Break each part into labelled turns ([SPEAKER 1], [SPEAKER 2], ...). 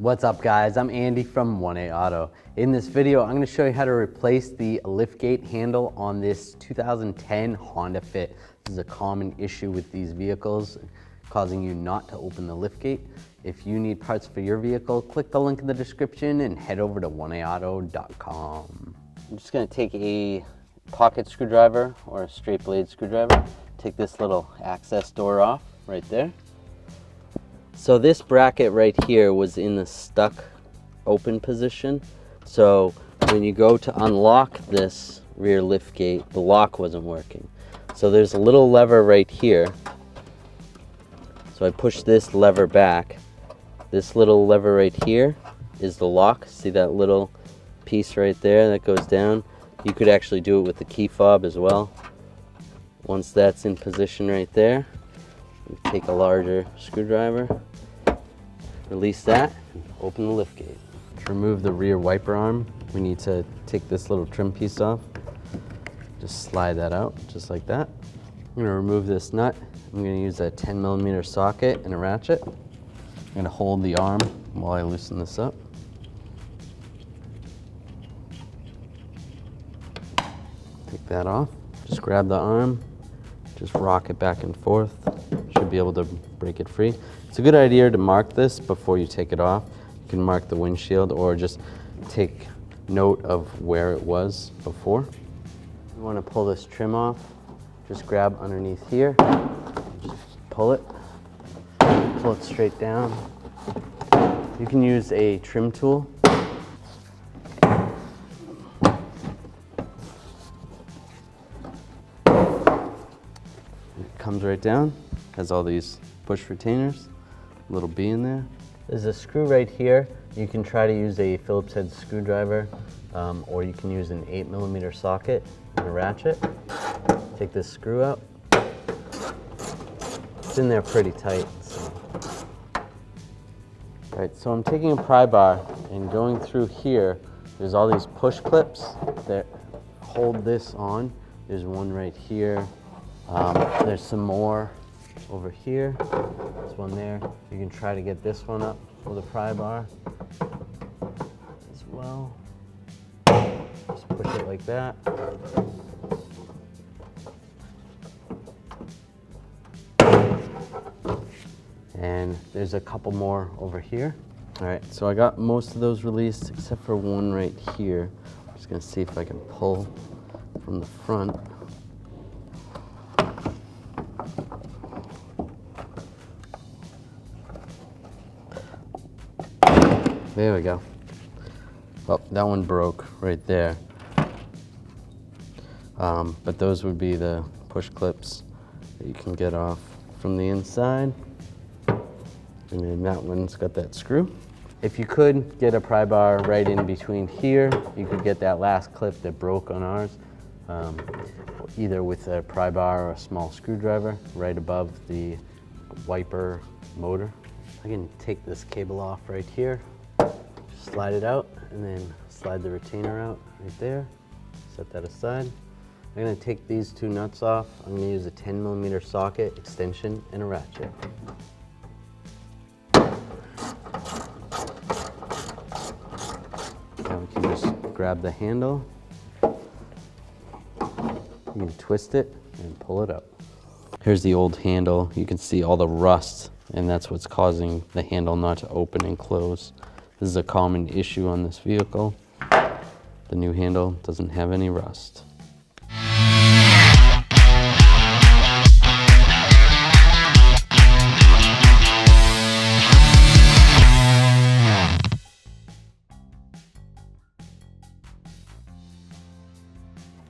[SPEAKER 1] What's up guys, I'm Andy from 1A Auto. In this video, I'm going to show you how to replace the liftgate handle on this 2010 Honda Fit. This is a common issue with these vehicles, causing you not to open the liftgate. If you need parts for your vehicle, click the link in the description and head over to 1aauto.com. I'm just going to take a pocket screwdriver or a straight blade screwdriver, take this little access door off right there. So this bracket right here was in the stuck open position. So when you go to unlock this rear lift gate, the lock wasn't working. So there's a little lever right here. So I push this lever back. This little lever right here is the lock. See that little piece right there that goes down? You could actually do it with the key fob as well. Once that's in position right there, take a larger screwdriver, release that, and open the liftgate. To remove the rear wiper arm, we need to take this little trim piece off. Just slide that out, just like that. I'm going to remove this nut. I'm going to use a 10mm socket and a ratchet. I'm going to hold the arm while I loosen this up. Take that off. Just grab the arm, just rock it back and forth. Should be able to break it free. It's a good idea to mark this before you take it off. You can mark the windshield or just take note of where it was before. You want to pull this trim off, just grab underneath here, just pull it straight down. You can use a trim tool. It comes right down, has all these push retainers, a little B in there. There's a screw right here. You can try to use a Phillips head screwdriver, or you can use an 8mm socket and a ratchet. Take this screw out. It's in there pretty tight. All right, so I'm taking a pry bar and going through here. There's all these push clips that hold this on. There's one right here. There's some more over here. There's one there. You can try to get this one up with a pry bar as well. Just push it like that. And there's a couple more over here. All right, so I got most of those released except for one right here. I'm just gonna see if I can pull from the front. There we go. Well, that one broke right there. But those would be the push clips that you can get off from the inside. And then that one's got that screw. If you could get a pry bar right in between here, you could get that last clip that broke on ours, either with a pry bar or a small screwdriver right above the wiper motor. I can take this cable off right here. Slide it out and then slide the retainer out right there. Set that aside. I'm going to take these two nuts off. I'm going to use a 10mm socket, extension, and a ratchet. Now we can just grab the handle. You can twist it and pull it up. Here's the old handle. You can see all the rust, and that's what's causing the handle not to open and close. This is a common issue on this vehicle. The new handle doesn't have any rust.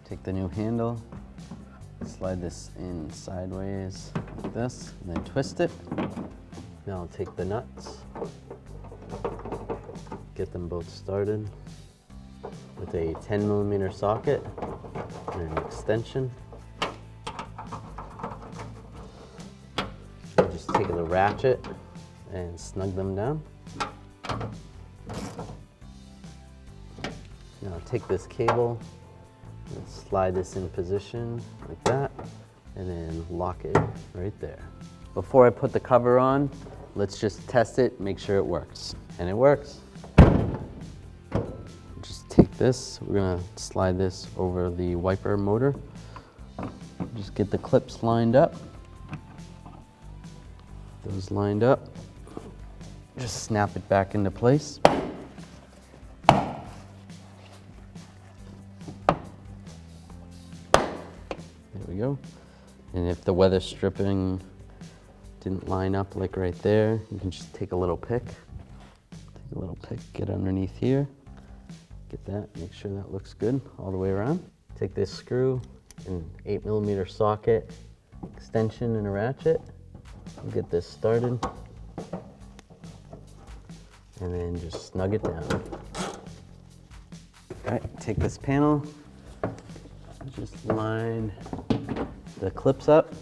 [SPEAKER 1] Take the new handle, slide this in sideways like this, and then twist it. Now I'll take the nuts, get them both started with a 10mm socket and an extension. I'll just take the ratchet and snug them down. Now I'll take this cable and slide this in position like that, and then lock it right there. Before I put the cover on, let's just test it, make sure it works. And it works. Just take this, we're gonna slide this over the wiper motor. Just get the clips lined up. Those lined up. Just snap it back into place. There we go. And if the weather stripping didn't line up like right there, you can just take a little pick. Take a little pick, get underneath here. Get that, make sure that looks good all the way around. Take this screw, an 8mm socket, extension and a ratchet. We'll get this started. And then just snug it down. All right, take this panel, just line the clips up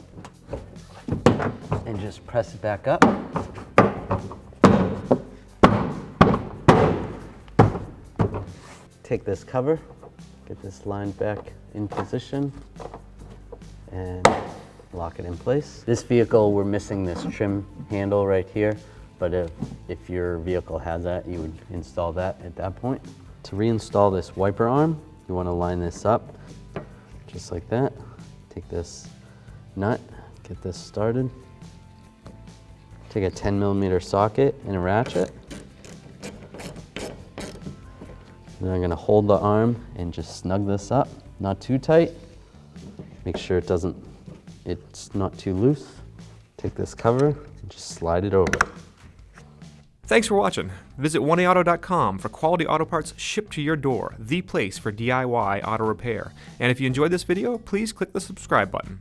[SPEAKER 1] and just press it back up. Take this cover, get this lined back in position and lock it in place. This vehicle, we're missing this trim handle right here, but if your vehicle has that, you would install that at that point. To reinstall this wiper arm, you want to line this up just like that. Take this nut, get this started. Take a 10mm socket and a ratchet. Then I'm going to hold the arm and just snug this up, not too tight. Make sure it's not too loose. Take this cover and just slide it over.
[SPEAKER 2] Thanks for watching. Visit 1AAuto.com for quality auto parts shipped to your door, the place for DIY auto repair. And if you enjoyed this video, please click the subscribe button.